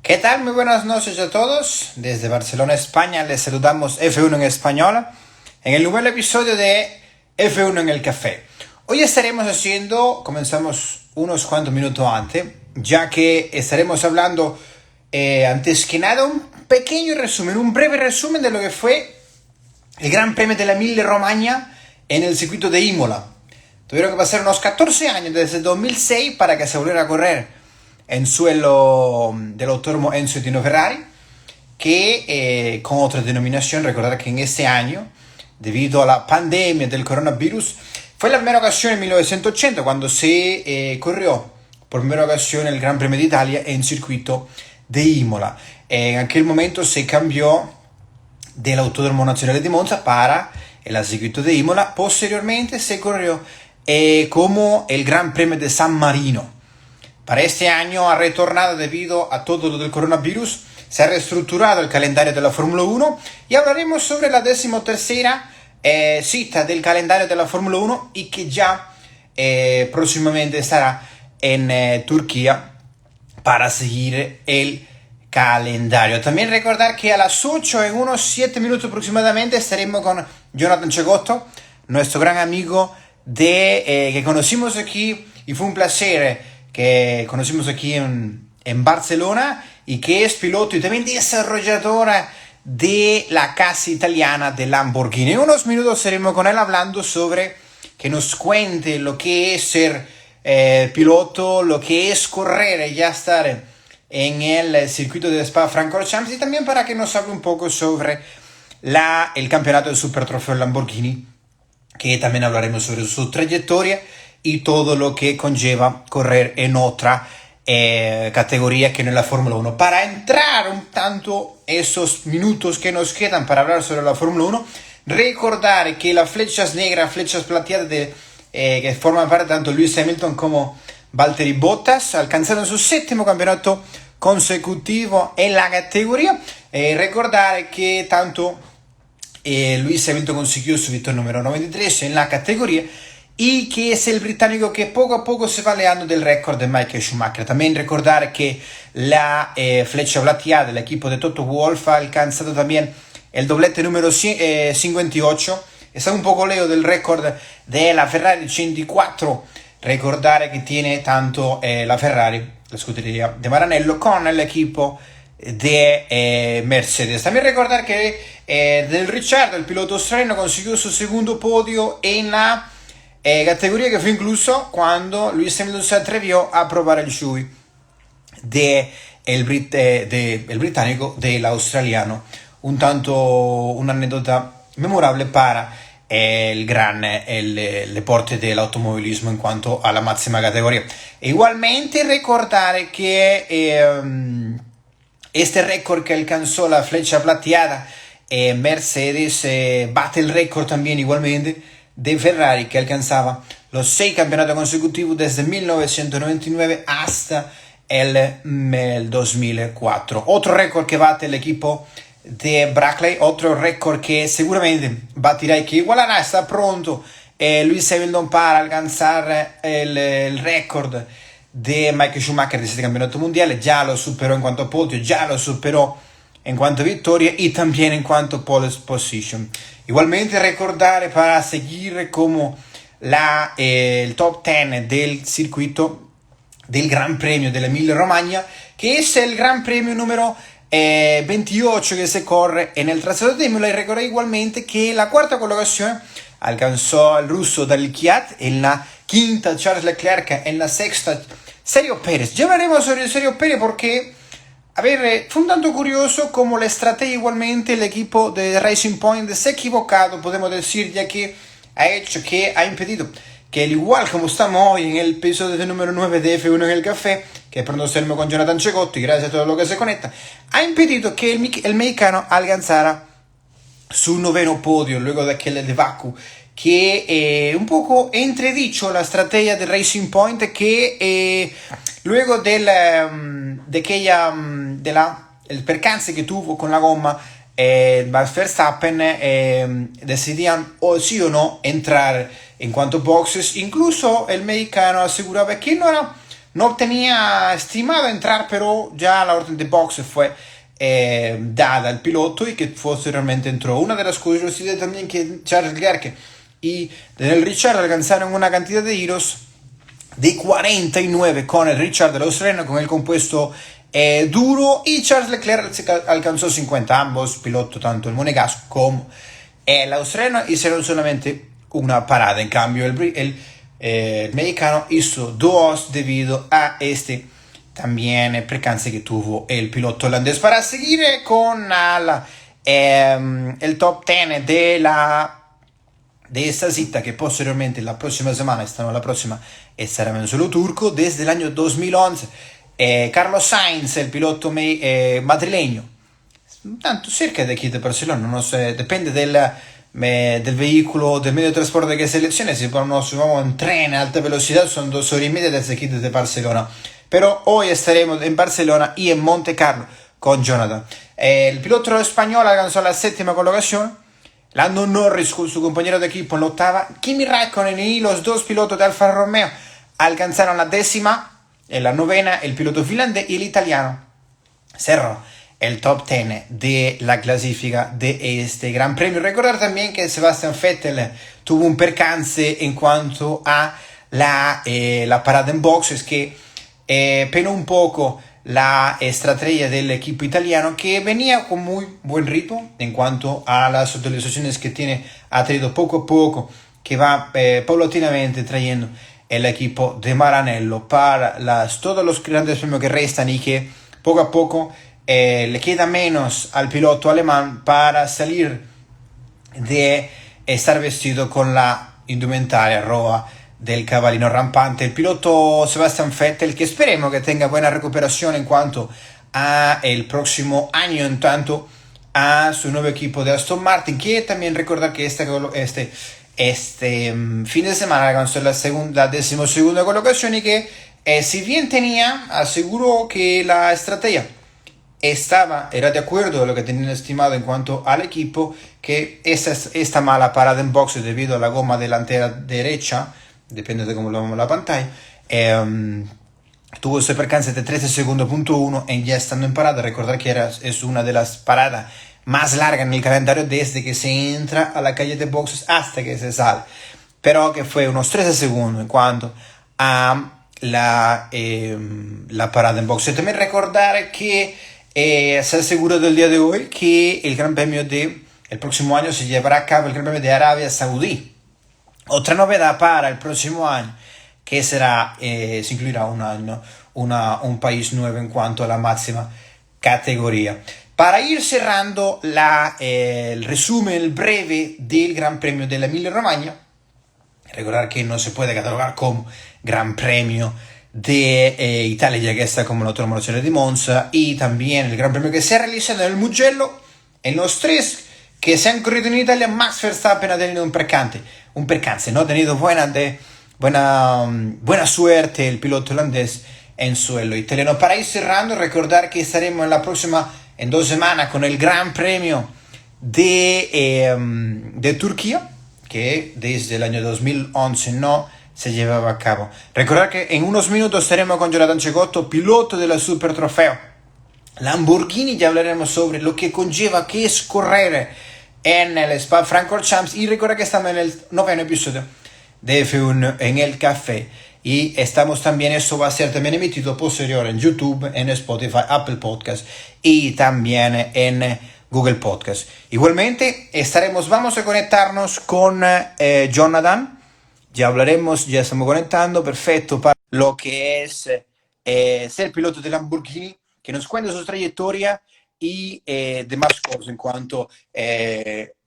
¿Qué tal? Muy buenas noches a todos. Desde Barcelona, España, les saludamos F1 en español en el nuevo episodio de F1 en el Café. Hoy estaremos comenzamos unos cuantos minutos antes, ya que estaremos hablando, antes que nada, un breve resumen de lo que fue el Gran Premio de la Emilia-Romagna en el circuito de Imola. Tuvieron que pasar unos 14 años desde 2006 para que se volviera a correr en suelo del autódromo Enzo Tino Ferrari, que con otra denominación. Recordar que en este año, debido a la pandemia del coronavirus, fue la primera ocasión en 1980 cuando se corrió por primera ocasión el Gran Premio de Italia en circuito de Imola. En aquel momento se cambió del Autódromo Nazionale di Monza para el circuito de Imola. Posteriormente se corrió como el Gran Premio de San Marino. Para este año ha retornado debido a todo lo del coronavirus. Se ha reestructurado el calendario de la Fórmula 1 y hablaremos sobre la 13ª cita del calendario de la Fórmula 1 y que ya próximamente estará en Turquía para seguir el calendario. También recordar que a las 8, en unos 7 minutos aproximadamente, estaremos con Jonathan Cegotto, nuestro gran amigo que conocimos aquí, y fue un placer que conocimos aquí en Barcelona, y que es piloto y también desarrolladora de la casa italiana de Lamborghini. En unos minutos estaremos con él hablando sobre que nos cuente lo que es ser piloto, lo que es correr y ya estar en el circuito de Spa-Francorchamps, y también para que nos hable un poco sobre el campeonato de Super Trofeo Lamborghini, que también hablaremos sobre su trayectoria y todo lo que conlleva correr en otra categoría que no es la Fórmula 1. Para entrar un tanto esos minutos que nos quedan para hablar sobre la Fórmula 1, recordar que las flechas negras, flechas plateadas que forman parte tanto Lewis Hamilton como Valtteri Bottas alcanzaron su 7º campeonato consecutivo en la categoría. Recordar que tanto Lewis Hamilton consiguió su victoria número 93 en la categoría, y que es el británico que poco a poco se va alejando del récord de Michael Schumacher. También recordar que la flecha plateada del equipo de Toto Wolff ha alcanzado también el doblete número 58. Está un poco lejos del récord de la Ferrari 84. Recordar que tiene tanto la Ferrari, la scuderia de Maranello, con el equipo de Mercedes. También recordar que Del Ricciardo, el piloto australiano, consiguió su segundo podio en la categoría, que fue incluso cuando Lewis Hamilton se atrevió a probar el Shui el británico del australiano. Una anécdota memorable para el deporte del automovilismo en cuanto a la máxima categoría. Igualmente recordar que este récord que alcanzó la flecha plateada, Mercedes bate el récord también igualmente de Ferrari, que alcanzaba los 6 campeonatos consecutivos desde 1999 hasta el 2004. Otro récord que bate el equipo de Brackley, otro récord que seguramente batirá y que igualará. Está pronto Lewis Hamilton para alcanzar el récord de Michael Schumacher de 7 campeonatos mundiales. Ya lo superó en cuanto a podio, ya lo superó en cuanto a victoria y también en cuanto a pole position. Igualmente recordar, para seguir como el top 10 del circuito del Gran Premio de la Emilia-Romagna, que es el Gran Premio número 28 que se corre en el trazado de Imola. Y recordar igualmente que la 4ª colocación alcanzó el ruso Daniil Kvyat, en la 5ª Charles Leclerc, en la 6ª Sergio Pérez. Ya hablaremos sobre Sergio Pérez porque, fue un tanto curioso como la estrategia igualmente el equipo de Racing Point se ha equivocado, podemos decir, ya que ha impedido que, al igual como estamos hoy en el episodio número 9 de F1 en el Café, que pronto estaremos con Jonathan Cegotto y gracias a todo lo que se conecta, ha impedido que el mexicano alcanzara su 9º podio luego de aquel de Baku, que un poco entredicho la estrategia de Racing Point, que luego el percance que tuvo con la goma, Max Verstappen decidían o sí o no entrar en cuanto boxes. Incluso el mexicano aseguraba que no era no tenía estimado entrar, pero ya la orden de boxe fue dada al piloto y que posteriormente entró. Una de las curiosidades también que Charles Leclerc y Daniel Ricciardo alcanzaron una cantidad de giros de 49 con el Richard del australiano con el compuesto duro, y Charles Leclerc alcanzó 50. Ambos pilotos, tanto el monegasco como el australiano, hicieron solamente una parada. En cambio el mexicano hizo dos debido a este también percance que tuvo el piloto holandés. Para seguir con el top 10 de esta cita, que posteriormente la próxima semana, esta no la próxima, estará en suelo turco. Desde el año 2011, Carlos Sainz, el piloto madrileño, tanto cerca de aquí de Barcelona, no sé, depende del vehículo, del medio de transporte que seleccione. Si nos vamos en tren a alta velocidad son 2 horas y media desde aquí desde Barcelona, pero hoy estaremos en Barcelona y en Monte Carlo con Jonathan. El piloto español alcanzó la séptima colocación, Lando Norris con su compañero de equipo en la octava, Kimi Raikkonen y los dos pilotos de Alfa Romeo alcanzaron la décima, en la novena el piloto finlandés y el italiano cerró el top 10 de la clasifica de este Gran Premio. Recordar también que Sebastian Vettel tuvo un percance en cuanto a la parada en boxes, que penó un poco la estrategia del equipo italiano, que venía con muy buen ritmo en cuanto a las utilizaciones que ha tenido poco a poco, que va paulatinamente trayendo el equipo de Maranello para todos los grandes premios que restan, y que poco a poco le queda menos al piloto alemán para salir de estar vestido con la indumentaria roja del caballino rampante. El piloto Sebastian Vettel, que esperemos que tenga buena recuperación en cuanto a el próximo año, en tanto a su nuevo equipo de Aston Martin, que también recordar que este fin de semana alcanzó la decimosegunda colocación, y que si bien aseguró que la estrategia era de acuerdo a lo que tenían estimado en cuanto al equipo, que esta mala parada en boxes debido a la goma delantera derecha, depende de cómo lo vemos en la pantalla, tuvo ese percance de 13 segundos punto 1 en ya estando en parada. Recordar que es una de las paradas más largas en el calendario desde que se entra a la calle de boxes hasta que se sale, pero que fue unos 13 segundos en cuanto a la parada en boxes. También recordar que se asegura del día de hoy que el Gran Premio el próximo año se llevará a cabo el Gran Premio de Arabia Saudí. Otra novedad para el próximo año, que se incluirá un país nuevo en cuanto a la máxima categoría. Para ir cerrando el resumen breve del Gran Premio de la Emilia Romagna, recordar que no se puede catalogar como Gran Premio de Italia, ya que está como la autonomía de Monza, y también el Gran Premio que se ha realizado en el Mugello. En los tres que se han corrido en Italia, Max Verstappen ha tenido un percance, ¿no? Ha tenido buena suerte el piloto holandés en suelo italiano. Para ir cerrando, recordar que estaremos en 2 semanas con el Gran Premio de Turquía, que desde el año 2011 no se llevaba a cabo. Recordar que en unos minutos estaremos con Jonathan Cecotto, piloto de la Super Trofeo Lamborghini. Ya hablaremos sobre lo que conlleva, que es correr en el Spa-Francorchamps. Y recuerda que estamos en el 9º episodio de F1 en el Café. Y estamos también, esto va a ser también emitido posterior en YouTube, en Spotify, Apple Podcast y también en Google Podcast. Igualmente vamos a conectarnos con Jonathan. Ya estamos conectando, perfecto, para lo que es ser piloto de Lamborghini, que nos cuenta su trayectoria y demás cosas en cuanto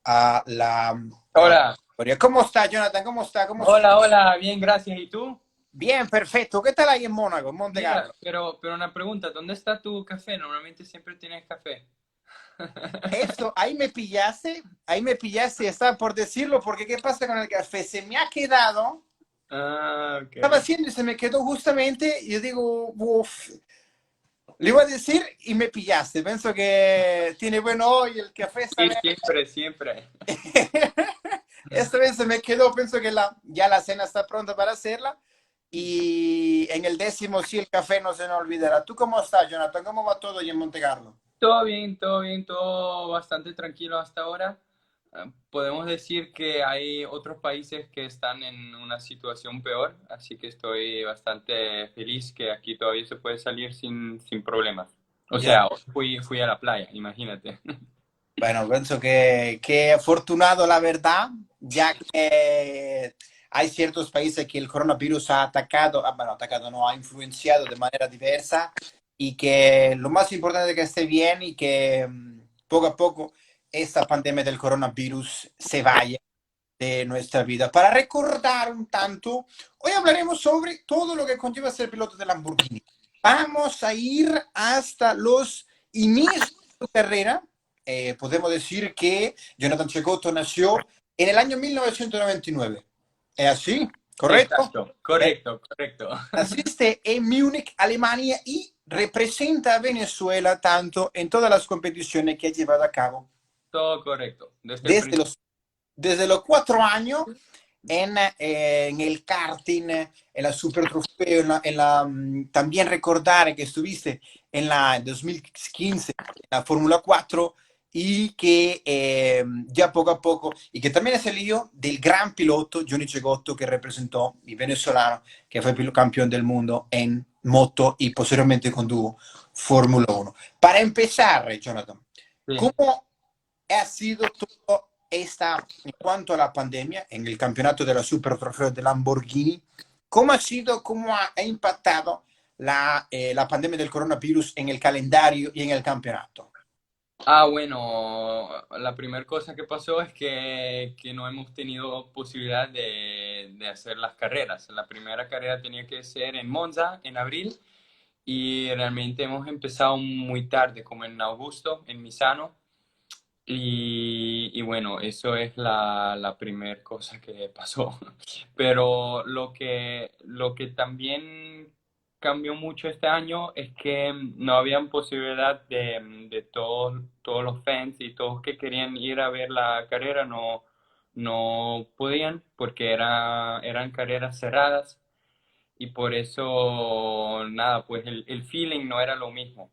a la Hola, historia. ¿Cómo está, Jonathan? ¿Cómo está? hola, bien, gracias. ¿Y tú? Bien, perfecto. ¿Qué tal ahí en Mónaco, en Monte Mira, Carlo? pero una pregunta, ¿dónde está tu café? Normalmente siempre tienes café. Esto, ahí me pillaste, estaba por decirlo, porque ¿qué pasa con el café? Se me ha quedado, Ah, estaba ok. haciendo y se me quedó justamente, y yo digo, uff, le iba a decir y me pillaste. Pienso que tiene bueno hoy el café esta Sí, vez. siempre, siempre. Esta vez se me quedó, pienso que ya la cena está pronta para hacerla. y en el décimo sí el café no se nos olvidará. ¿Tú cómo estás, Jonathan? ¿Cómo va todo allí en Montecarlo? Todo bien, todo bastante tranquilo hasta ahora. Podemos decir que hay otros países que están en una situación peor, así que estoy bastante feliz que aquí todavía se puede salir sin problemas. O Ya. sea, fui a la playa, imagínate. Bueno, pienso que afortunado la verdad, ya que hay ciertos países que el coronavirus ha atacado, bueno, atacado no, ha influenciado de manera diversa y que lo más importante es que esté bien y que poco a poco esta pandemia del coronavirus se vaya de nuestra vida. Para recordar un tanto, hoy hablaremos sobre todo lo que conlleva ser piloto de Lamborghini. Vamos a ir hasta los inicios de su carrera. Podemos decir que Jonathan Cecotto nació en el año 1999. ¿Es así? ¿Correcto? Exacto, Eh, correcto, correcto. Naciste en Múnich, Alemania, y representa a Venezuela tanto en todas las competiciones que ha llevado a cabo Todo correcto, desde el desde principio. los 4 años en el karting, en la Super Trofeo, también recordar que estuviste en la 2015 en la Fórmula 4 y que ya poco a poco, y que también es el lío del gran piloto Johnny Cegotto que representó mi venezolano, que fue campeón del mundo en moto y posteriormente condujo Fórmula 1. Para empezar, Jonathan, Sí. ¿cómo ha sido todo esta, en cuanto a la pandemia, en el campeonato de la Super Trofeo de Lamborghini? ¿Cómo ha sido, ha impactado la pandemia del coronavirus en el calendario y en el campeonato? Bueno, la primera cosa que pasó es que no hemos tenido posibilidad de hacer las carreras. La primera carrera tenía que ser en Monza en abril y realmente hemos empezado muy tarde, como en agosto, en Misano. Y bueno, eso es la primera cosa que pasó. Pero lo que también cambió mucho este año es que no había posibilidad de todos los fans y todos que querían ir a ver la carrera no podían porque eran carreras cerradas y por eso nada, pues el feeling no era lo mismo.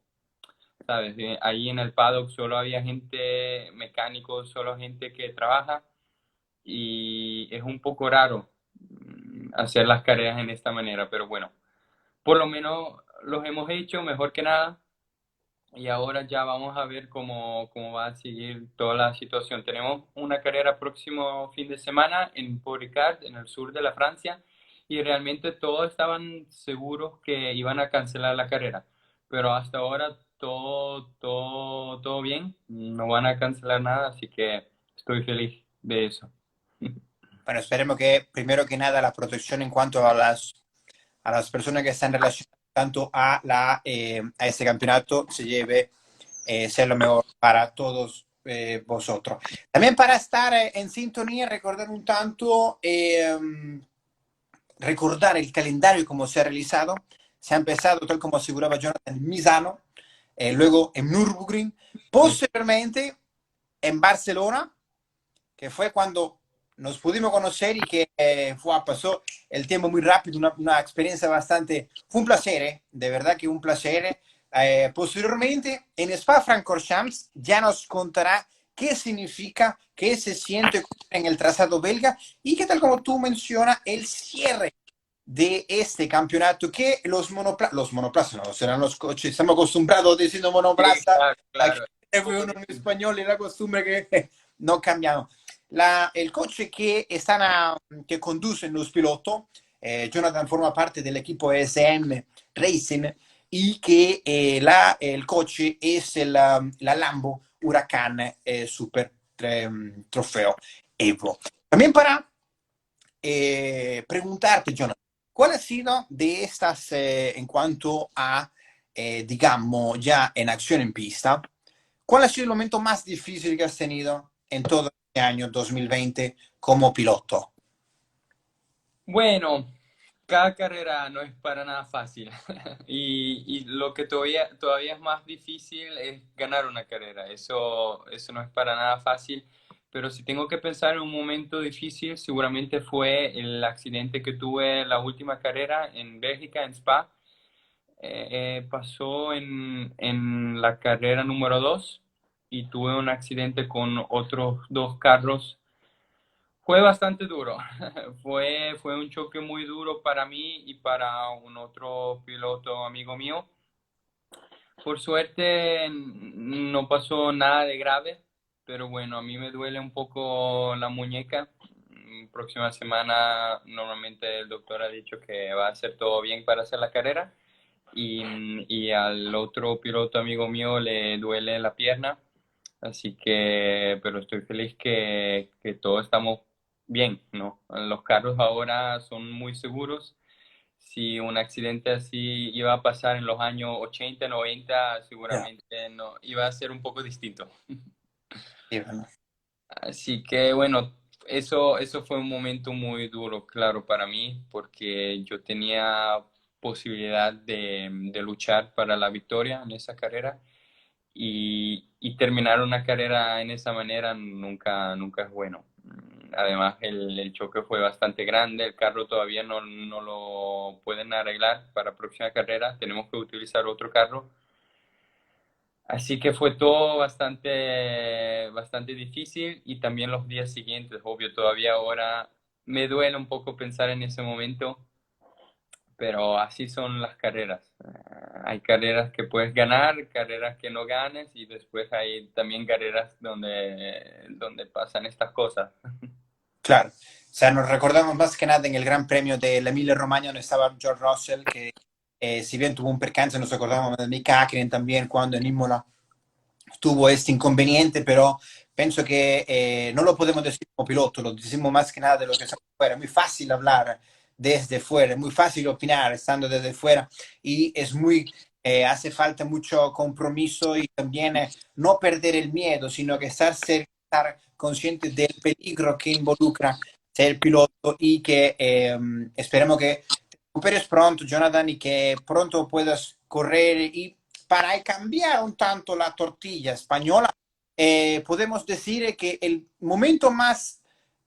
¿Sabes? Ahí en el paddock solo había gente mecánico, solo gente que trabaja y es un poco raro hacer las carreras en esta manera, pero bueno, por lo menos los hemos hecho mejor que nada y ahora ya vamos a ver cómo va a seguir toda la situación. Tenemos una carrera próximo fin de semana en Pau Ricard, en el sur de la Francia, y realmente todos estaban seguros que iban a cancelar la carrera, pero hasta ahora todo bien, no van a cancelar nada, así que estoy feliz de eso. Bueno, esperemos que, primero que nada, la protección en cuanto a las personas que están relacionadas tanto a este campeonato se lleve ser lo mejor para todos vosotros. También para estar en sintonía, recordar un tanto, recordar el calendario como se ha realizado. Se ha empezado, tal como aseguraba Jonathan, en Misano, luego en Nürburgring, Sí, posteriormente en Barcelona, que fue cuando nos pudimos conocer y que pasó el tiempo muy rápido, una experiencia bastante, fue un placer, de verdad que un placer. Posteriormente, en Spa-Francorchamps ya nos contará qué significa, qué se siente en el trazado belga y qué tal como tú mencionas, el cierre de este campeonato que los monoplazas no serán los coches, estamos acostumbrados diciendo sí, monoplaza, claro, aquí claro. en Un poco F1 en difícil. español y la costumbre que no cambiamos. El coche que conducen los pilotos, Jonathan forma parte del equipo SM Racing y que el coche es la Lambo Huracán Super Trofeo Evo. También para preguntarte, Jonathan, ¿cuál ha sido de estas, en cuanto a, digamos, ya en acción en pista, cuál ha sido el momento más difícil que has tenido en todo este año 2020 como piloto? Bueno, cada carrera no es para nada fácil y lo que todavía es más difícil es ganar una carrera. Eso no es para nada fácil, pero si tengo que pensar en un momento difícil, seguramente fue el accidente que tuve en la última carrera en Bélgica, en Spa. Pasó en la carrera número 2 y tuve un accidente con otros dos carros. Fue bastante duro. Fue un choque muy duro para mí y para un otro piloto amigo mío. Por suerte no pasó nada de grave, pero bueno, a mí me duele un poco la muñeca. Próxima semana normalmente el doctor ha dicho que va a hacer todo bien para hacer la carrera y al otro piloto amigo mío le duele la pierna, así que, pero estoy feliz que todos estamos bien, ¿no? Los carros ahora son muy seguros. Si un accidente así iba a pasar en los años 80, 90, Ya, seguramente no, iba a ser un poco distinto. sí, bueno. Así que bueno, eso fue un momento muy duro, claro, para mí, porque yo tenía posibilidad de luchar para la victoria en esa carrera y terminar una carrera en esa manera nunca es bueno. Además, el choque fue bastante grande, el carro todavía no lo pueden arreglar para la próxima carrera, tenemos que utilizar otro carro. Así que fue todo bastante difícil y también los días siguientes, obvio, todavía ahora me duele un poco pensar en ese momento, pero así son las carreras. Hay carreras que puedes ganar, carreras que no ganes y después hay también carreras donde pasan estas cosas. Claro. O sea, nos recordamos más que nada en el Gran Premio de la Emilia Romagna donde estaba George Russell, que si bien tuvo un percance, nos acordamos de Mika Hakkinen también cuando en Imola tuvo este inconveniente, pero pienso que no lo podemos decir como piloto, lo decimos más que nada de lo que estamos fuera. Es muy fácil hablar desde fuera, es muy fácil opinar estando desde fuera y es muy, hace falta mucho compromiso y también no perder el miedo, sino que estar consciente del peligro que involucra ser piloto y que esperemos que te recuperes pronto, Jonathan, y que pronto puedas correr y para cambiar un tanto la tortilla española, podemos decir que el momento más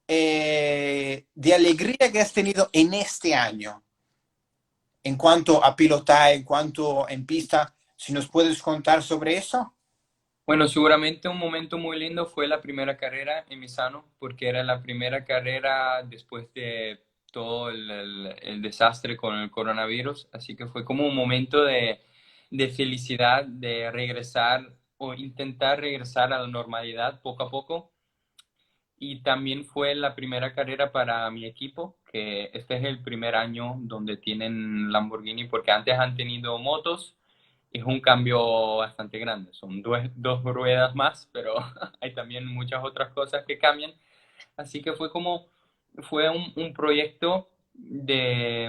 de alegría que has tenido en este año, en cuanto a pilotar, en cuanto en pista, si nos puedes contar sobre eso. Bueno, seguramente un momento muy lindo fue la primera carrera en Misano, porque era la primera carrera después de todo el desastre con el coronavirus, así que fue como un momento de felicidad, de regresar o intentar regresar a la normalidad poco a poco. Y también fue la primera carrera para mi equipo, que este es el primer año donde tienen Lamborghini, porque antes han tenido motos. Es un cambio bastante grande. Son dos ruedas más, pero hay también muchas otras cosas que cambian. Así que fue un proyecto de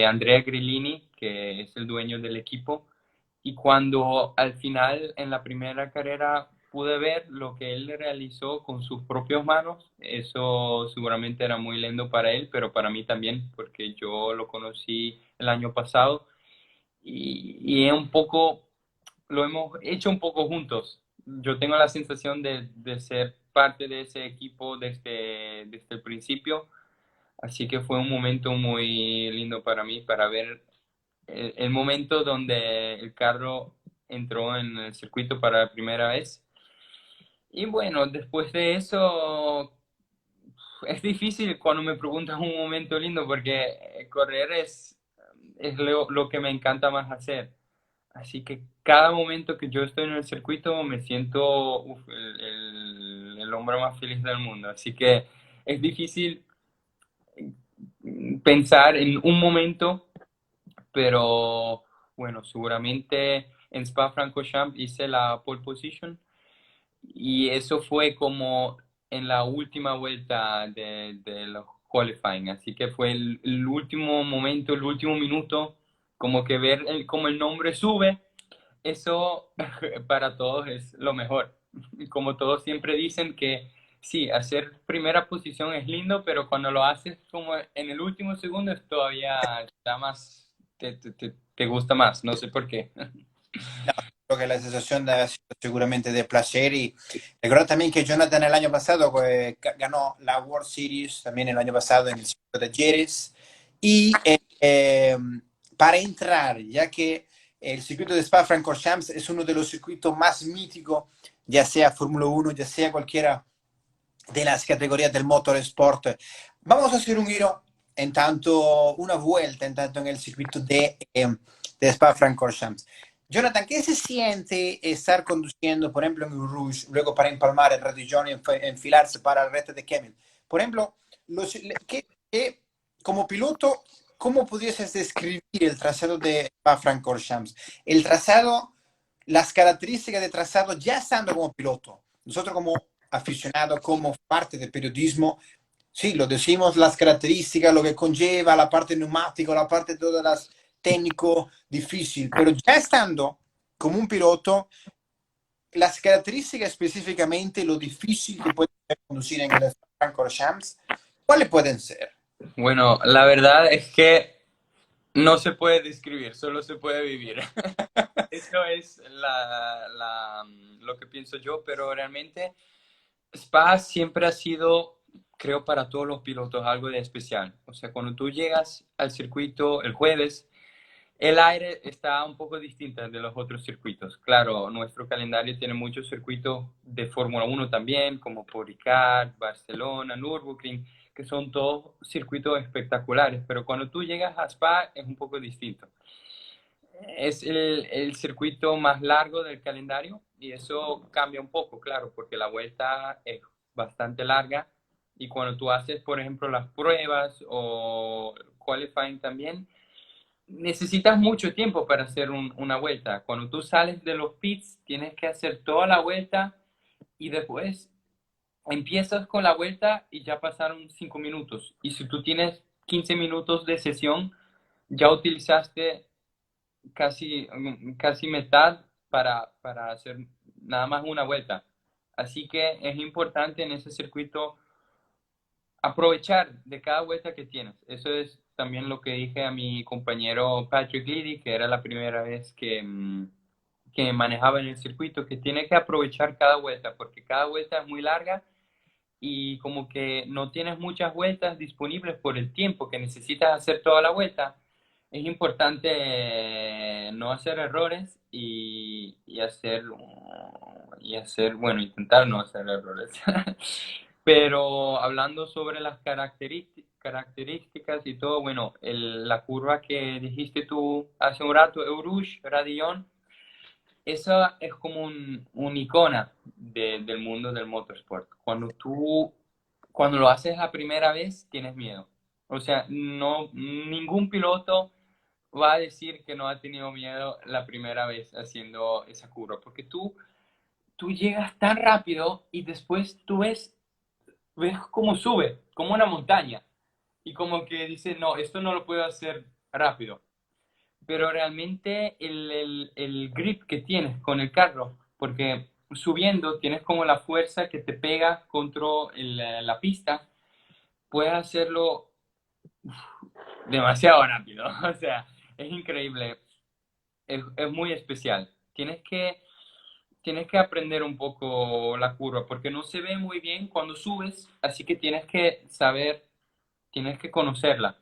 Andrea Grillini, que es el dueño del equipo, y cuando al final, en la primera carrera, pude ver lo que él realizó con sus propias manos, eso seguramente era muy lindo para él, pero para mí también, porque yo lo conocí el año pasado y es un poco, lo hemos hecho un poco juntos. Yo tengo la sensación de ser parte de ese equipo desde el principio, así que fue un momento muy lindo para mí, para ver el momento donde el carro entró en el circuito para la primera vez. Y bueno, después de eso es difícil cuando me preguntas un momento lindo porque correr es lo que me encanta más hacer. Así que cada momento que yo estoy en el circuito me siento el hombre más feliz del mundo. Así que es difícil pensar en un momento, pero bueno, seguramente en Spa-Francorchamps hice la pole position y eso fue como en la última vuelta de los qualifying. Así que fue el último momento, el último minuto, como que ver cómo el nombre sube. Eso para todos es lo mejor. Como todos siempre dicen que sí, hacer primera posición es lindo, pero cuando lo haces como en el último segundo es todavía está más, te gusta más, no sé por qué. No, lo seguro que la sensación debe haber sido seguramente de placer. Y recuerdo también que Jonathan el año pasado ganó la World Series también el año pasado en el circuito de Jerez. Y para entrar, ya que el circuito de Spa-Francorchamps es uno de los circuitos más míticos, ya sea Fórmula 1, ya sea cualquiera de las categorías del motorsport. Vamos a hacer un giro en tanto, una vuelta en tanto en el circuito de Spa-Francorchamps. Jonathan, ¿qué se siente estar conduciendo, por ejemplo, en el Rouge, luego para empalmar el Retillón y enfilarse para el reto de Kemmel? Por ejemplo, como piloto, ¿cómo pudieses describir el trazado de Spa-Francorchamps? El trazado, las características de trazado ya estando como piloto. Nosotros como aficionado, como parte del periodismo, sí, lo decimos, las características, lo que conlleva, la parte neumática, la parte de todas las técnico difícil, pero ya estando como un piloto, las características específicamente, lo difícil que puede ser conducir en el Francorchamps, ¿cuáles pueden ser? Bueno, la verdad es que no se puede describir, solo se puede vivir. Eso es lo que pienso yo, pero realmente Spa siempre ha sido, creo, para todos los pilotos algo de especial. O sea, cuando tú llegas al circuito el jueves, el aire está un poco distinto de los otros circuitos. Claro, nuestro calendario tiene muchos circuitos de Fórmula 1 también, como por Ricard, Barcelona, Nürburgring, que son todos circuitos espectaculares, pero cuando tú llegas a Spa es un poco distinto. Es el circuito más largo del calendario y eso cambia un poco, claro, porque la vuelta es bastante larga y cuando tú haces, por ejemplo, las pruebas o qualifying también, necesitas mucho tiempo para hacer una vuelta. Cuando tú sales de los pits, tienes que hacer toda la vuelta y después empiezas con la vuelta y ya pasaron 5 minutos. Y si tú tienes 15 minutos de sesión, ya utilizaste casi mitad para hacer nada más una vuelta. Así que es importante en ese circuito aprovechar de cada vuelta que tienes. Eso es también lo que dije a mi compañero Patrick Leedy, que era la primera vez que manejaba en el circuito, que tiene que aprovechar cada vuelta, porque cada vuelta es muy larga y como que no tienes muchas vueltas disponibles por el tiempo que necesitas hacer toda la vuelta. Es importante no hacer errores bueno, intentar no hacer errores. Pero hablando sobre las características y todo, bueno, la curva que dijiste tú hace un rato, Eau-Rouge, Radillon, esa es como un icona del mundo del motorsport. Cuando lo haces la primera vez, tienes miedo. O sea, no, ningún piloto va a decir que no ha tenido miedo la primera vez haciendo esa curva, porque tú llegas tan rápido y después tú ves cómo sube, como una montaña, y como que dice, no, esto no lo puedo hacer rápido. Pero realmente el grip que tienes con el carro, porque subiendo tienes como la fuerza que te pega contra la pista, puedes hacerlo demasiado rápido. O sea, es increíble, es muy especial. Tienes que aprender un poco la curva, porque no se ve muy bien cuando subes, así que tienes que saber, tienes que conocerla.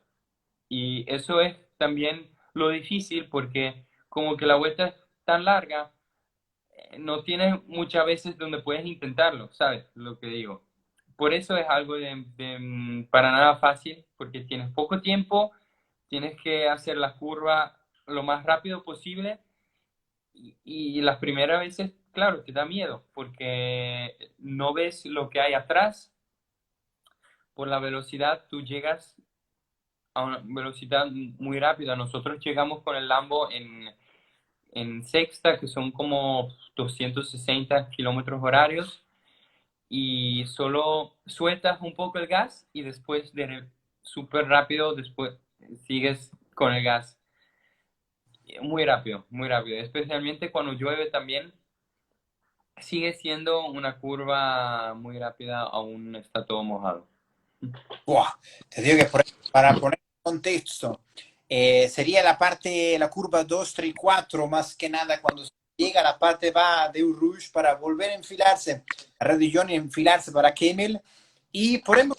Y eso es también lo difícil, porque como que la vuelta es tan larga, no tienes muchas veces donde puedes intentarlo, ¿sabes lo que digo? Por eso es algo para nada fácil, porque tienes poco tiempo, tienes que hacer la curva lo más rápido posible y las primeras veces, claro, te da miedo porque no ves lo que hay atrás. Por la velocidad, tú llegas a una velocidad muy rápida. Nosotros llegamos con el Lambo en sexta, que son como 260 kilómetros horarios, y solo sueltas un poco el gas y después súper rápido, después sigues con el gas. Muy rápido. Especialmente cuando llueve también, sigue siendo una curva muy rápida, aún está todo mojado. Buah, te digo que para poner en contexto, sería la parte, la curva 2, 3, 4, más que nada cuando llega a la parte baja de un Rouge para volver a enfilarse a Redillon y enfilarse para Kemmel. Y por ejemplo,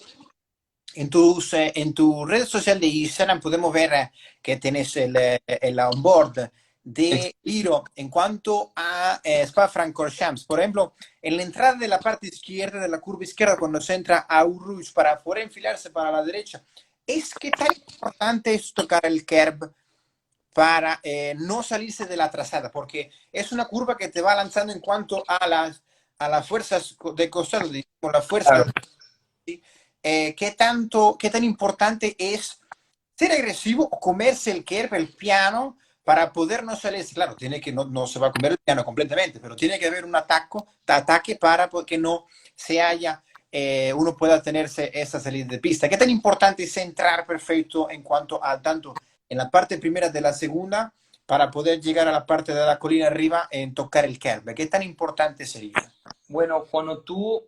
en tu red social de Instagram podemos ver que tenés el onboard Ex- de Giro en cuanto a Spa-Francorchamps. Por ejemplo, en la entrada de la parte izquierda, de la curva izquierda, cuando se entra a Urrush para poder enfilarse para la derecha, es que tan importante es tocar el curb para no salirse de la trazada, porque es una curva que te va lanzando en cuanto a las fuerzas de costado, digamos, la fuerza. Claro, Qué tan importante es ser agresivo o comerse el curve, el piano, para poder no salir. Claro, tiene que, no se va a comer el piano completamente, pero tiene que haber un ataque para que no se haya, uno pueda tenerse esa salida de pista. ¿Qué tan importante es entrar perfecto en cuanto a tanto en la parte primera de la segunda para poder llegar a la parte de la colina arriba en tocar el curve? ¿Qué tan importante sería? bueno, cuando tú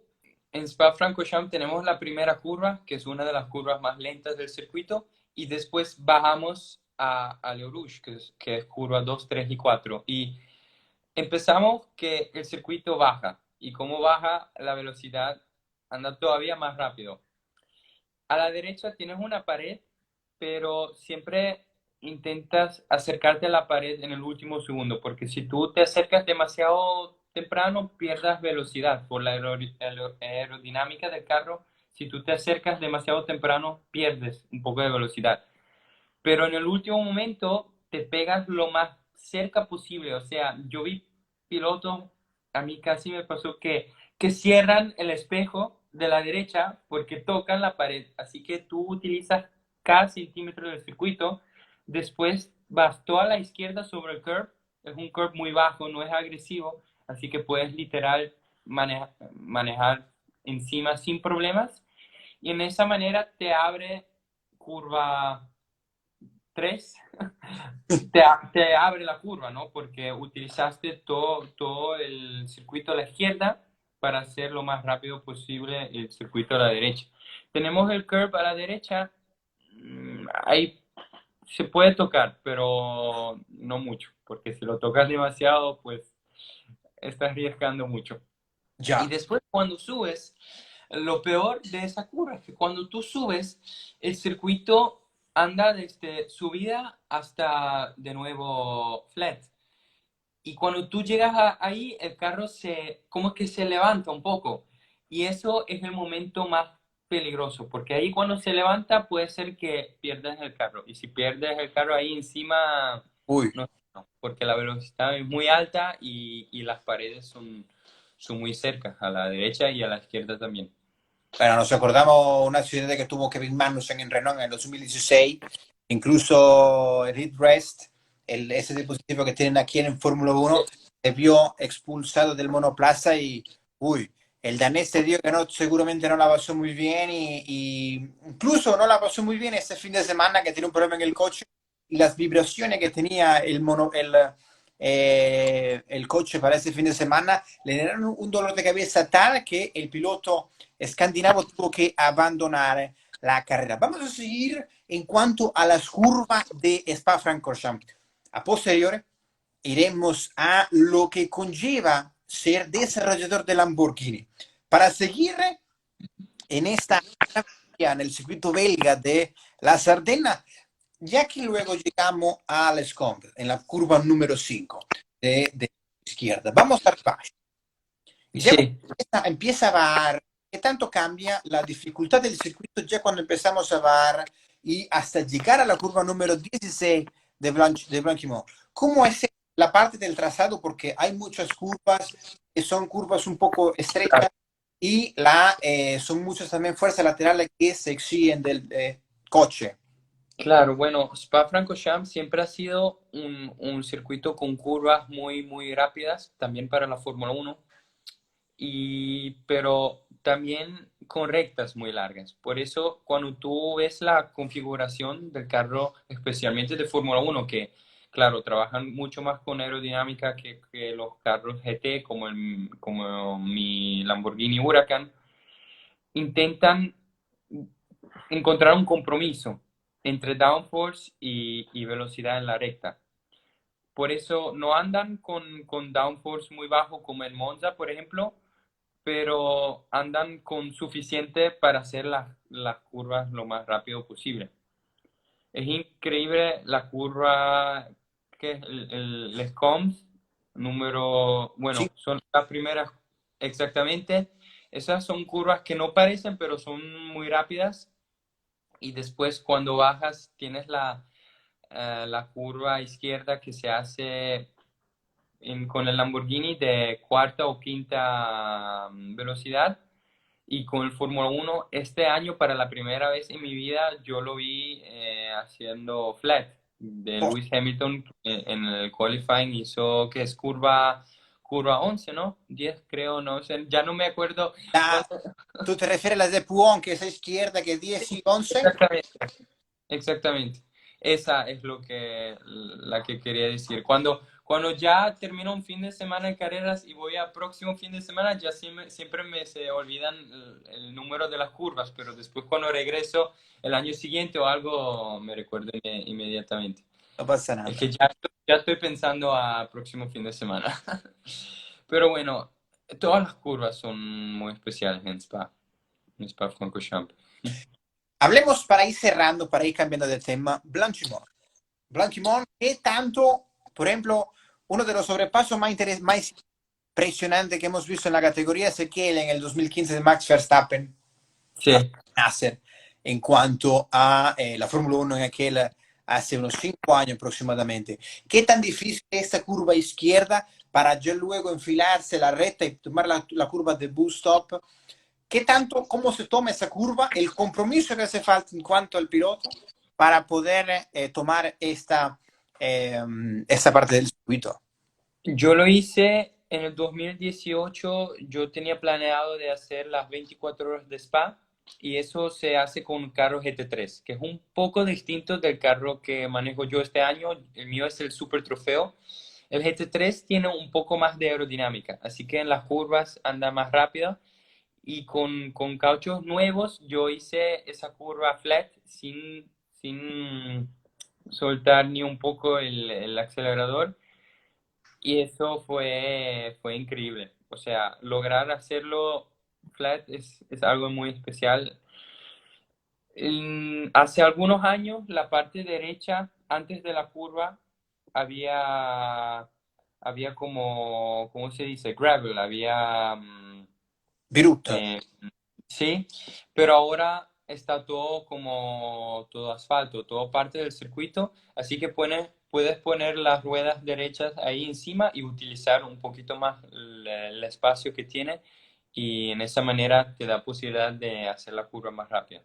en Spa-Francorchamps tenemos la primera curva, que es una de las curvas más lentas del circuito, y después bajamos a Le Rouge, que es curva 2, 3 y 4. Y empezamos que el circuito baja, y como baja, la velocidad anda todavía más rápido. A la derecha tienes una pared, pero siempre intentas acercarte a la pared en el último segundo, porque si tú te acercas demasiado temprano, pierdas velocidad por la aerodinámica del carro. Si tú te acercas demasiado temprano, pierdes un poco de velocidad. Pero en el último momento te pegas lo más cerca posible. O sea, yo vi pilotos, a mí casi me pasó que cierran el espejo de la derecha porque tocan la pared. Así que tú utilizas cada centímetro del circuito. Después vas toda a la izquierda sobre el curb. Es un curb muy bajo, no es agresivo. Así que puedes literal manejar encima sin problemas. Y en esa manera te abre curva 3 te abre la curva, ¿no? Porque utilizaste todo el circuito a la izquierda para hacer lo más rápido posible el circuito a la derecha. Tenemos el curve a la derecha, ahí se puede tocar, pero no mucho, porque si lo tocas demasiado, pues estás arriesgando mucho. Y Ya. después cuando subes, lo peor de esa curva es que cuando tú subes, el circuito anda desde subida hasta de nuevo flat. Y cuando tú llegas ahí, el carro como que se levanta un poco. Y eso es el momento más peligroso, porque ahí cuando se levanta puede ser que pierdas el carro. Y si pierdes el carro ahí encima, Uy. no, porque la velocidad es muy alta y las paredes son muy cerca, a la derecha y a la izquierda también. Bueno, nos acordamos un accidente que tuvo Kevin Magnussen en Renault en el 2016, incluso el heat rest, ese dispositivo que tienen aquí en Fórmula Uno, se vio expulsado del monoplaza y, uy, el danés te dio que no, seguramente no la pasó muy bien y incluso no la pasó muy bien este fin de semana que tiene un problema en el coche y las vibraciones que tenía el coche para ese fin de semana le dieron un dolor de cabeza tal que el piloto escandinavo tuvo que abandonar la carrera. Vamos a seguir en cuanto a las curvas de Spa-Francorchamps. A posteriori iremos a lo que conlleva ser desarrollador de Lamborghini. Para seguir en esta en el circuito belga de la Sardena, ya que luego llegamos a Les Combes, en la curva número 5 de izquierda. Vamos al bajo. Y ya Sí, empieza a bajar, ¿qué tanto cambia la dificultad del circuito ya cuando empezamos a bajar y hasta llegar a la curva número 16 de Blanquimont? ¿Cómo es la parte del trazado? Porque hay muchas curvas que son curvas un poco estrechas y son muchas también fuerzas laterales que se exigen del coche. claro, bueno, Spa-Francorchamps siempre ha sido un circuito con curvas muy, muy rápidas, también para la Fórmula Uno, pero también con rectas muy largas. Por eso, cuando tú ves la configuración del carro, especialmente de Fórmula Uno, que, claro, trabajan mucho más con aerodinámica que los carros GT, como mi Lamborghini Huracan, intentan encontrar un compromiso entre downforce y velocidad en la recta. por eso no andan con downforce muy bajo como en Monza, por ejemplo, pero andan con suficiente para hacer las curvas lo más rápido posible. Es increíble la curva que es el SCOMS, Sí, bueno, son las primeras exactamente. Esas son curvas que no parecen, pero son muy rápidas. Y después cuando bajas tienes la curva izquierda que se hace con el Lamborghini de cuarta o quinta velocidad. Y con el Fórmula Uno este año, para la primera vez en mi vida, yo lo vi haciendo flat de oh, Lewis Hamilton en el qualifying. Hizo que es curva 11, ¿no? 10 creo, no sé, ya no me acuerdo la- cuánto. tú te refieres a las de Puón, que es a izquierda, que es 10 y 11. Exactamente. Exactamente. Esa es la que quería decir. Cuando ya termino un fin de semana de carreras y voy al próximo fin de semana, ya siempre me se olvidan el número de las curvas, pero después cuando regreso el año siguiente o algo, me recuerdo inmediatamente. No pasa Es nada. que ya estoy pensando a próximo fin de semana. Pero bueno, todas las curvas son muy especiales en Spa-Francorchamps. Hablemos para ir cerrando, para ir cambiando de tema, Blanchimont. Blanchimont, ¿qué tanto, por ejemplo, uno de los sobrepasos más impresionantes que hemos visto en la categoría es aquel en el 2015 de Max Verstappen a Sí. Nasser en cuanto a la Fórmula 1 en aquel hace unos 5 años aproximadamente? ¿Qué tan difícil es esta curva izquierda para ya luego enfilarse la recta y tomar la curva de boost stop? ¿Qué tanto, cómo se toma esa curva, el compromiso que hace falta en cuanto al piloto para poder tomar esta parte del circuito? Yo lo hice en el 2018. Yo tenía planeado de hacer las 24 horas de Spa y eso se hace con un carro GT3, que es un poco distinto del carro que manejo yo este año. El mío es el Super Trofeo. El GT3 tiene un poco más de aerodinámica, así que en las curvas anda más rápido y con cauchos nuevos yo hice esa curva flat sin soltar ni un poco el acelerador. Y eso fue increíble. O sea, lograr hacerlo flat es algo muy especial. Hace algunos años, la parte derecha, antes de la curva, había, había como, ¿cómo se dice? Gravel, había, Brutto. eh, sí, pero ahora está todo como todo asfalto, todo parte del circuito, así que puedes poner las ruedas derechas ahí encima y utilizar un poquito más el espacio que tiene y en esa manera te da posibilidad de hacer la curva más rápida.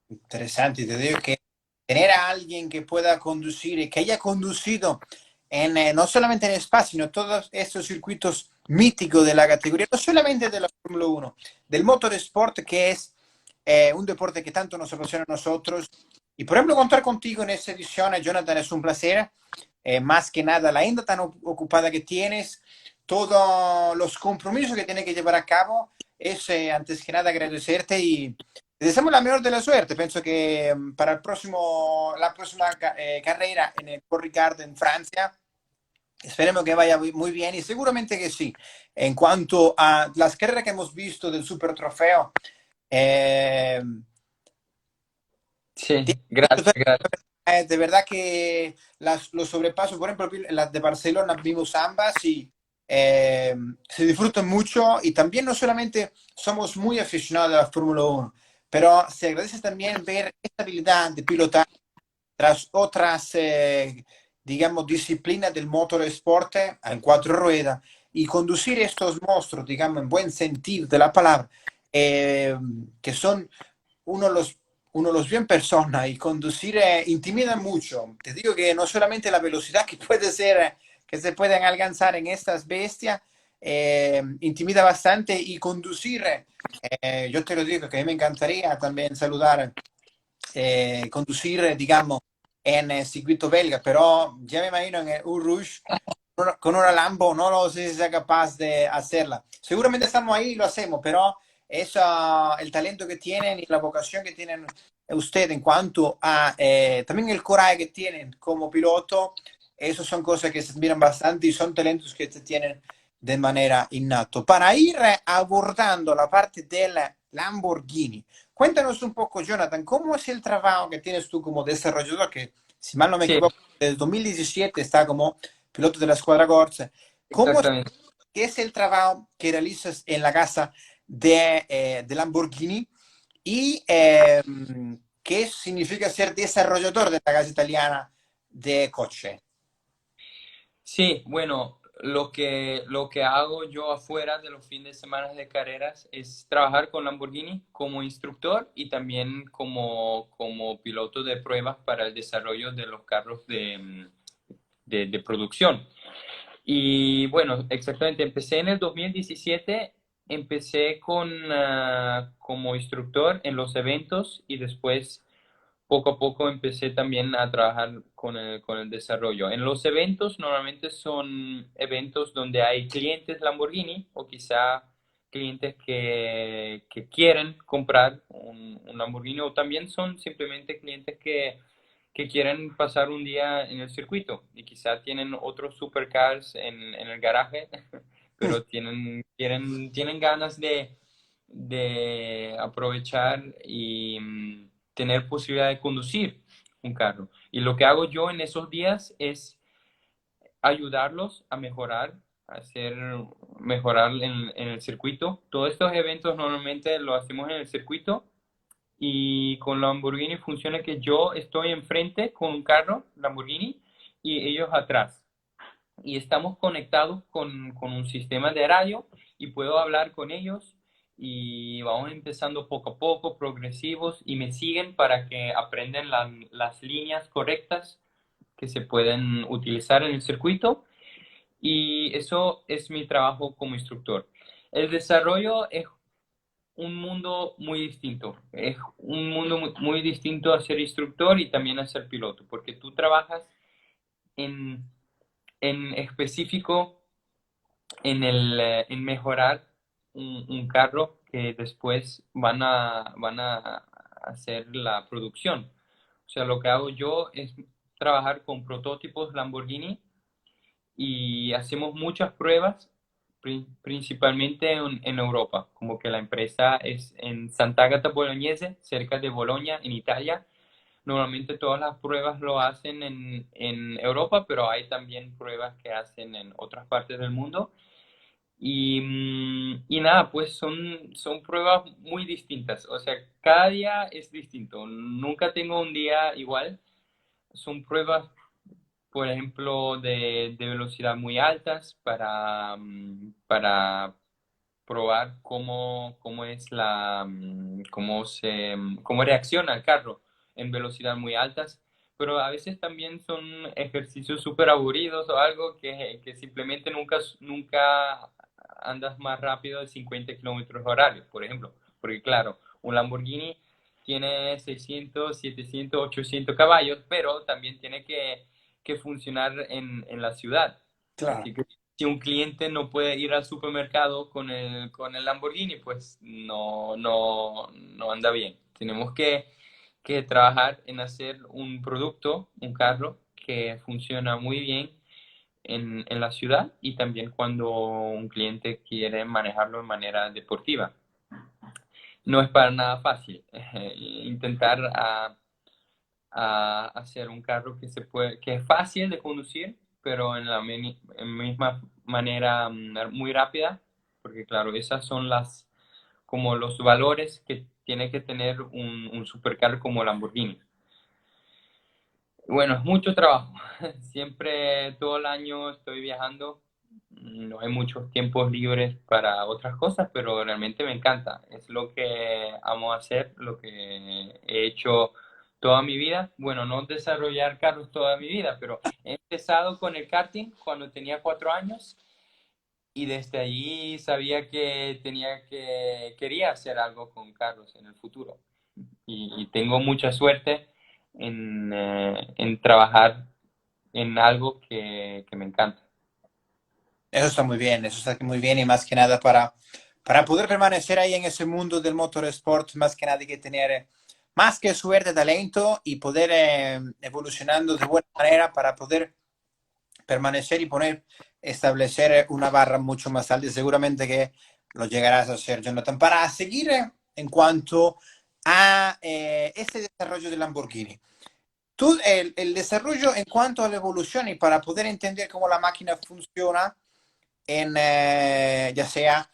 Interesante, te digo que tener a alguien que pueda conducir y que haya conducido no solamente en Spa, sino todos estos circuitos míticos de la categoría, no solamente de la Fórmula 1, del motorsport, que es un deporte que tanto nos apasiona a nosotros. Y por ejemplo, contar contigo en esta edición, Jonathan, es un placer. Más que nada, la agenda tan ocupada que tienes, todos los compromisos que tienes que llevar a cabo, es antes que nada agradecerte y te deseamos la mejor de la suerte. Pienso que para la próxima carrera en el Paul Ricard en Francia, esperemos que vaya muy bien y seguramente que sí. En cuanto a las carreras que hemos visto del Super Trofeo, eh, Sí, gracias, gracias. de verdad que los sobrepasos, por ejemplo, las de Barcelona vimos ambas y eh, se disfrutan mucho y también no solamente somos muy aficionados a la Fórmula 1, pero se agradece también ver esta habilidad de pilotar tras otras, digamos, disciplinas del motorsport en cuatro ruedas y conducir estos monstruos, digamos, en buen sentido de la palabra, eh, que son uno los, uno los ve en persona y conducir intimida mucho. Te digo que no solamente la velocidad que puede ser, que se pueden alcanzar en estas bestias, intimida bastante y conducir, yo te lo digo que a mí me encantaría también saludar, conducir, digamos, en el circuito belga, pero ya me imagino en el Rouge con una Lambo, no lo sé si sea capaz de hacerla. Seguramente estamos ahí y lo hacemos, pero es el talento que tienen y la vocación que tienen usted en cuanto a también el coraje que tienen como piloto, Esas son cosas que se admiran bastante y son talentos que se tienen de manera innato. Para ir abordando la parte del Lamborghini, cuéntanos un poco, Jonathan, ¿cómo es el trabajo que tienes tú como desarrollador? Que, si mal no me Sí, equivoco, desde 2017 está como piloto de la escuadra Corsa. ¿Cómo es, exactamente. qué es el trabajo que realizas en la casa de Lamborghini? ¿Y qué significa ser desarrollador de la casa italiana de coche? Sí, bueno, lo que hago yo afuera de los fines de semana de carreras es trabajar con Lamborghini como instructor y también como piloto de pruebas para el desarrollo de los carros de producción. Y bueno, exactamente, empecé en el 2017, empecé como instructor en los eventos y después poco a poco empecé también a trabajar con el desarrollo. En los eventos normalmente son eventos donde hay clientes Lamborghini o quizá clientes que quieren comprar un Lamborghini o también son simplemente clientes que quieren pasar un día en el circuito y quizá tienen otros supercars en el garaje, pero tienen ganas de aprovechar y tener posibilidad de conducir un carro. Y lo que hago yo en esos días es ayudarlos a mejorar, mejorar en el circuito. Todos estos eventos normalmente lo hacemos en el circuito y con Lamborghini funciona que yo estoy enfrente con un carro Lamborghini y ellos atrás. Y estamos conectados con un sistema de radio y puedo hablar con ellos y vamos empezando poco a poco, progresivos, y me siguen para que aprendan las líneas correctas que se pueden utilizar en el circuito y eso es mi trabajo como instructor. El desarrollo es un mundo muy distinto. Es un mundo muy distinto a ser instructor y también a ser piloto, porque tú trabajas en, en específico en mejorar un carro que después van a hacer la producción. O sea, lo que hago yo es trabajar con prototipos Lamborghini y hacemos muchas pruebas, principalmente en Europa, como que la empresa es en Sant'Agata Bolognese, cerca de Bolonia, en Italia. Normalmente todas las pruebas lo hacen en Europa, pero hay también pruebas que hacen en otras partes del mundo. Y nada, pues son pruebas muy distintas. O sea, cada día es distinto. Nunca tengo un día igual. Son pruebas, por ejemplo, de velocidad muy altas para probar cómo es cómo reacciona el carro en velocidad muy altas. Pero a veces también son ejercicios súper aburridos o algo que simplemente nunca andas más rápido de 50 kilómetros horarios, por ejemplo. Porque claro, un Lamborghini tiene 600, 700, 800 caballos, pero también tiene que funcionar en la ciudad. Claro. Así que si un cliente no puede ir al supermercado con el Lamborghini, pues no anda bien. Tenemos que trabajar en hacer un producto, un carro que funciona muy bien en la ciudad y también cuando un cliente quiere manejarlo de manera deportiva. No es para nada fácil intentar a hacer un carro que es fácil de conducir, pero en misma manera muy rápida, porque claro, esas son como los valores que tiene que tener un supercar como Lamborghini. Bueno, es mucho trabajo. Siempre, todo el año estoy viajando. No hay muchos tiempos libres para otras cosas, pero realmente me encanta. Es lo que amo hacer, lo que he hecho toda mi vida. Bueno, no desarrollar carros toda mi vida, pero he empezado con el karting cuando tenía 4 años y desde allí sabía que quería hacer algo con carros en el futuro y tengo mucha suerte en trabajar en algo que me encanta. Eso está muy bien, eso está muy bien y más que nada para poder permanecer ahí en ese mundo del motorsport, más que nada hay que tener más que suerte, talento y poder evolucionando de buena manera para poder permanecer y poner, establecer una barra mucho más alta y seguramente que lo llegarás a hacer, Jonathan. Para seguir en cuanto a este desarrollo de Lamborghini. Tú, el desarrollo en cuanto a la evolución y para poder entender cómo la máquina funciona en, ya sea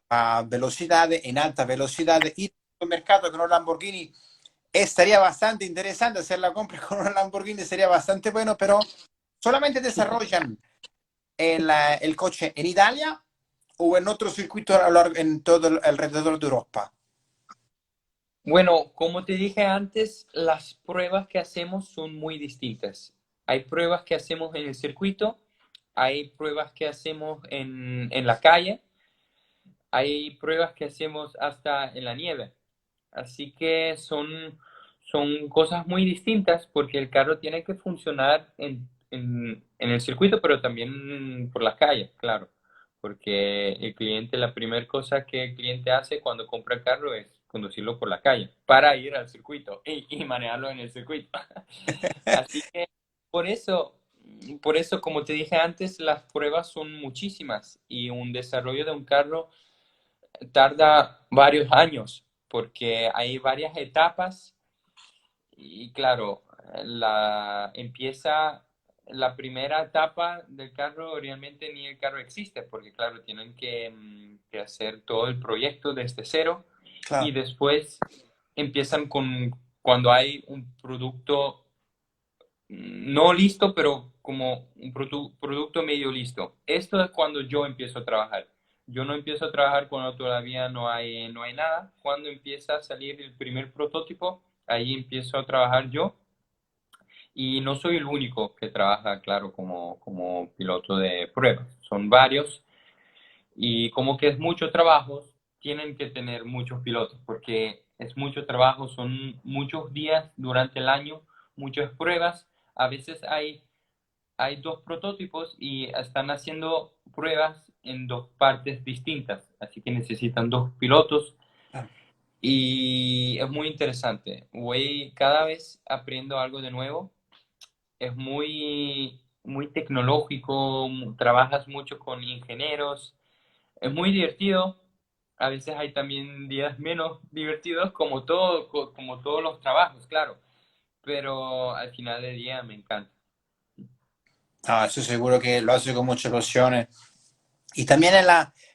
a velocidad, en alta velocidad y en el mercado con un Lamborghini estaría bastante interesante hacer la compra con un Lamborghini, sería bastante bueno, pero solamente desarrollan el coche en Italia o en otro circuito en todo alrededor de Europa. Bueno, como te dije antes, las pruebas que hacemos son muy distintas. Hay pruebas que hacemos en el circuito, hay pruebas que hacemos en la calle, hay pruebas que hacemos hasta en la nieve. Así que son cosas muy distintas porque el carro tiene que funcionar en el circuito, pero también por las calles, claro. Porque el cliente, la primera cosa que el cliente hace cuando compra el carro es conducirlo por la calle para ir al circuito y manejarlo en el circuito. Así que por eso, por eso, como te dije antes, las pruebas son muchísimas y un desarrollo de un carro tarda varios años porque hay varias etapas y claro, empieza la primera etapa del carro, realmente ni el carro existe porque claro, tienen que hacer todo el proyecto desde cero y Claro. después empiezan con cuando hay un producto no listo, pero como un producto medio listo. Esto es cuando yo empiezo a trabajar. Yo no empiezo a trabajar cuando todavía no hay nada. Cuando empieza a salir el primer prototipo, ahí empiezo a trabajar yo. Y no soy el único que trabaja, claro, como piloto de pruebas. Son varios. Y como que es mucho trabajo, tienen que tener muchos pilotos, porque es mucho trabajo, son muchos días durante el año, muchas pruebas. A veces hay dos prototipos y están haciendo pruebas en dos partes distintas, así que necesitan dos pilotos Claro. y es muy interesante. Cada vez aprendo algo de nuevo, es muy tecnológico, trabajas mucho con ingenieros, es muy divertido. A veces hay también días menos divertidos, como todos los trabajos, claro, pero al final del día me encanta. No, estoy seguro que lo hace con mucha pasión. Y también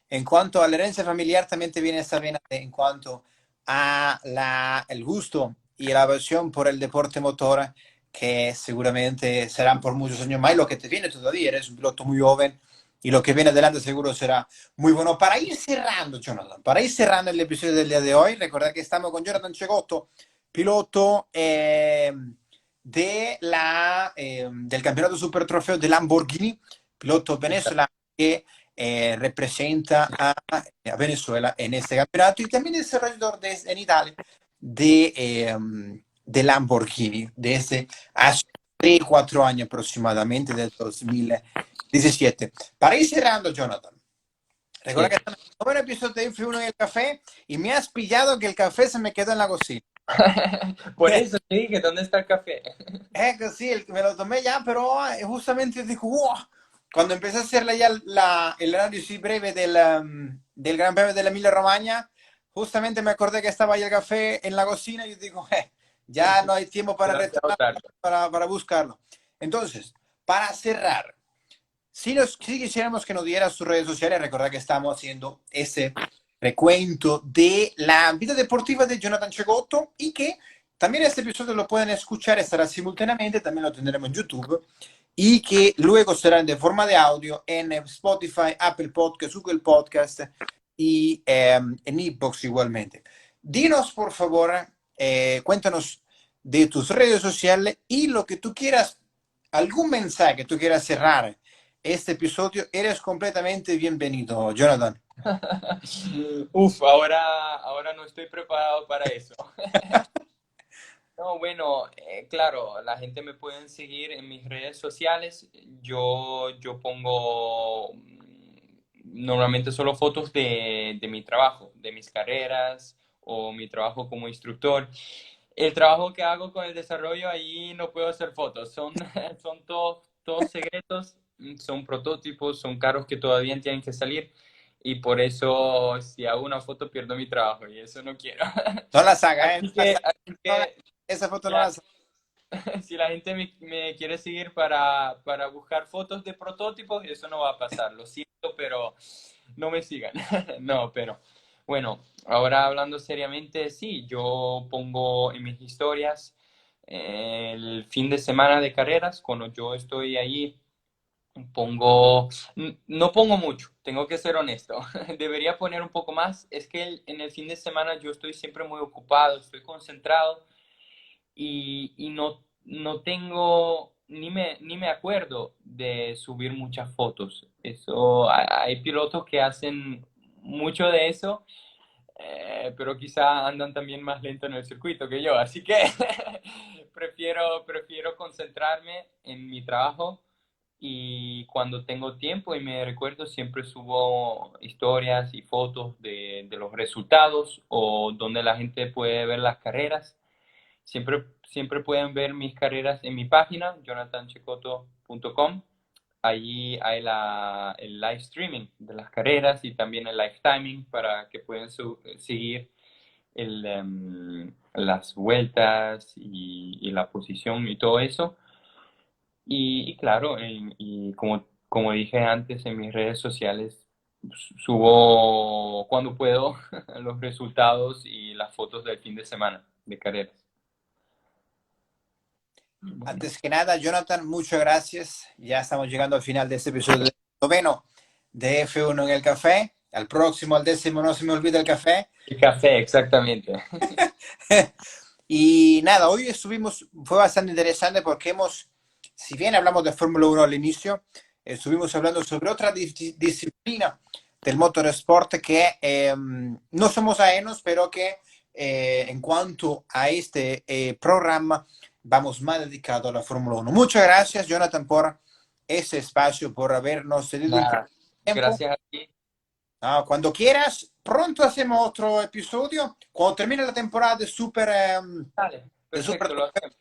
en cuanto a la herencia familiar, también te viene esta vena en cuanto a el gusto y la pasión por el deporte motor, que seguramente serán por muchos años más. Y lo que te viene todavía, eres un piloto muy joven y lo que viene adelante seguro será muy bueno. Para ir cerrando, Jonathan, para ir cerrando el episodio del día de hoy, recordad que estamos con Jonathan Chegotto, piloto del campeonato super trofeo de Lamborghini, piloto venezolano que representa a Venezuela en este campeonato y también desarrollador en Italia de Lamborghini desde hace 3 4 años aproximadamente, del 2017. Para ir cerrando, Jonathan, recuerda que Sí. estamos en el nuevo episodio de F1 en el café y me has pillado que el café se me quedó en la cocina. Por eso te dije, ¿dónde está el café? Que sí, me lo tomé ya, pero justamente dijo, wow. Cuando empecé a hacerle ya el análisis breve del Gran Premio de la Emilia Romagna, justamente me acordé que estaba ya el café en la cocina y digo, ya no hay tiempo para Demasiado retornar tarde. para buscarlo. Entonces, para cerrar, si quisiéramos que nos dieras sus redes sociales, recordad que estamos haciendo ese recuento de la vida deportiva de Jonathan Chegotto y que también este episodio lo pueden escuchar, estará simultáneamente, también lo tendremos en YouTube y que luego será de forma de audio en Spotify, Apple Podcast, Google Podcast y en iBox igualmente. Dinos, por favor, cuéntanos de tus redes sociales y lo que tú quieras, algún mensaje que tú quieras cerrar este episodio, eres completamente bienvenido, Jonathan. Uf, ahora no estoy preparado para eso. No, bueno, claro, la gente me puede seguir en mis redes sociales. Yo pongo normalmente solo fotos de mi trabajo, de mis carreras o mi trabajo como instructor. El trabajo que hago con el desarrollo, ahí no puedo hacer fotos, son todos secretos, son prototipos, son carros que todavía tienen que salir y por eso si hago una foto pierdo mi trabajo y eso no quiero. No la saga, ¿eh? No la saga, Así no la- que esa foto si no la la, saga. si la gente me quiere seguir para buscar fotos de prototipos, eso no va a pasar, lo siento, pero no me sigan. No, pero bueno, ahora hablando seriamente, sí, yo pongo en mis historias el fin de semana de carreras, cuando yo estoy ahí, no pongo mucho, tengo que ser honesto. Debería poner un poco más. Es que en el fin de semana yo estoy siempre muy ocupado, estoy concentrado y no tengo, ni me acuerdo de subir muchas fotos. Eso, hay pilotos que hacen mucho de eso, pero quizá andan también más lento en el circuito que yo. Así que prefiero concentrarme en mi trabajo y cuando tengo tiempo y me recuerdo siempre subo historias y fotos de los resultados o donde la gente puede ver las carreras. Siempre pueden ver mis carreras en mi página, jonathanchecoto.com. Allí hay el live streaming de las carreras y también el live timing para que puedan seguir las vueltas y la posición y todo eso. Y claro, y como dije antes en mis redes sociales, subo cuando puedo los resultados y las fotos del fin de semana de carreras. Bueno, Antes que nada, Jonathan, muchas gracias. Ya estamos llegando al final de este episodio noveno de F1 en el café. Al próximo, al décimo, no se me olvida el café. el café, exactamente. Y nada, hoy estuvimos, fue bastante interesante porque si bien hablamos de Fórmula 1 al inicio, estuvimos hablando sobre otra disciplina del motorsport que no somos ajenos, pero que en cuanto a este programa vamos más dedicado a la Fórmula 1. Muchas gracias, Jonathan, por ese espacio, por habernos cedido un poco Nada, de tiempo. gracias a ti. No, cuando quieras, pronto hacemos otro episodio. Cuando termine la temporada Dale, de Super perfecto, lo hacemos.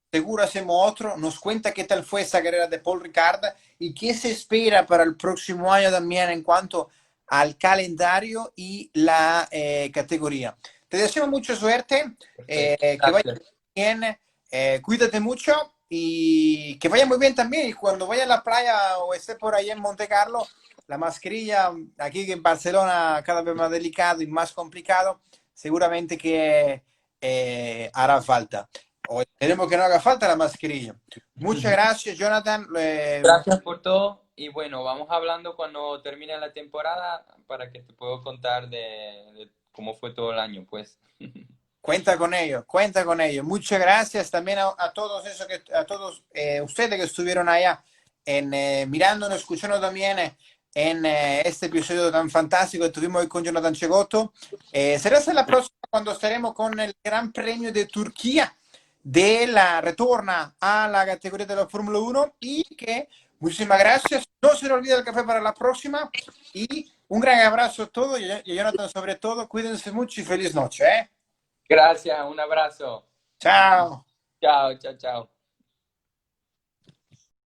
seguro hacemos otro. Nos cuenta qué tal fue esa carrera de Paul Ricard y qué se espera para el próximo año también en cuanto al calendario y la categoría. Te deseo mucha suerte, Perfecto, que vaya gracias. bien, cuídate mucho y que vaya muy bien también. Y cuando vaya a la playa o esté por ahí en Monte Carlo, la mascarilla aquí en Barcelona cada vez más delicado y más complicado, seguramente que hará falta. O esperemos que no haga falta la mascarilla. Muchas gracias, Jonathan. Gracias por todo y bueno, vamos hablando cuando termine la temporada para que te puedo contar de cómo fue todo el año, pues. Cuenta con ello, cuenta con ello. Muchas gracias también a todos a todos ustedes que estuvieron allá mirándonos, escuchando también en este episodio tan fantástico que tuvimos hoy con Jonathan Chegotto. Será hasta la próxima cuando estaremos con el Gran Premio de Turquía de la retorna a la categoría de la Fórmula 1 y que muchísimas gracias. No se le olvide el café para la próxima y un gran abrazo a todos y a Jonathan sobre todo. Cuídense mucho y feliz noche. Gracias, un abrazo. Chao. Chao, chao, chao.